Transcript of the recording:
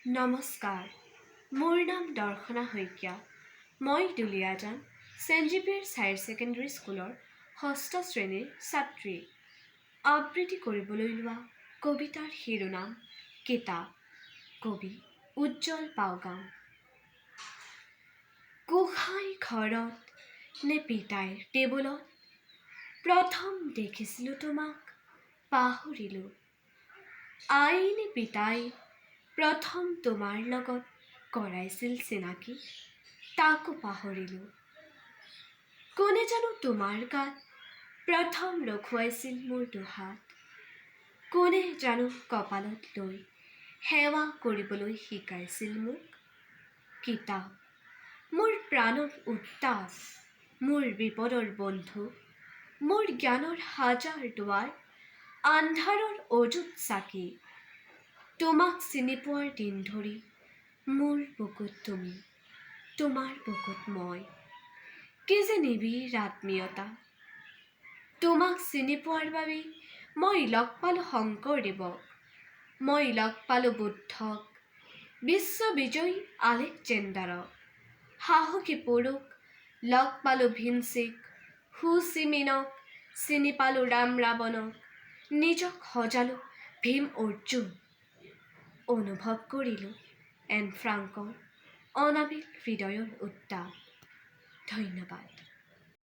নমস্কাৰ, মোৰ নাম দৰ্শনা শইকীয়া। মই Duliajan Saint Xavier's higher secondary স্কুলৰ ৬ষ্ঠ শ্ৰেণীৰ ছাত্ৰী। আবৃত্তি কৰিবলৈ লোৱা কবিতাৰ শিৰোনাম কিতাপ। কবি উজ্জ্বল পাউগাম। গোসাঁই ঘৰত নে পিতাইৰ টেবুলত প্ৰথম দেখিছিলোঁ তোমাক, পাহৰিলোঁ। আই নে পিতাই প্ৰথম তোমাৰ লগত কৰাইছিল চিনাকি, তাকো পাহৰিলোঁ। কোনে জানো তোমাৰ গাত প্ৰথম ৰখুৱাইছিল মোৰ দুহাত, কোনে জানো কপালত লৈ সেৱা কৰিবলৈ শিকাইছিল মোক। কিতাপ মোৰ প্ৰাণৰ উত্তাপ, মোৰ বিপদৰ বন্ধু, মোৰ জ্ঞানৰ হাজাৰ দুৱাৰ, আন্ধাৰৰ অযুত চাকি। তোমাক চিনি পোৱাৰ দিন ধৰি মোৰ বুকুত তুমি, তোমাৰ বুকুত মই। কি যে নিবিড় আত্মীয়তা। তোমাক চিনি পোৱাৰ বাবেই মই লগ পালোঁ শংকৰদেৱক, মই লগ পালোঁ বুদ্ধক, বিশ্ববিজয়ী আলেকজেণ্ডাৰক। সাহসী পুৰুষ লগ পালোঁ ভিঞ্চিক, হো চি মিনক, চিনি পালোঁ ৰাম ৰাৱণক, নিজক সজালোঁ ভীম অৰ্জুন। অনুভৱ কৰিলোঁ এন ফ্ৰাংকৰ অনাবিল হৃদয়ৰ উত্তাপ। ধন্যবাদ।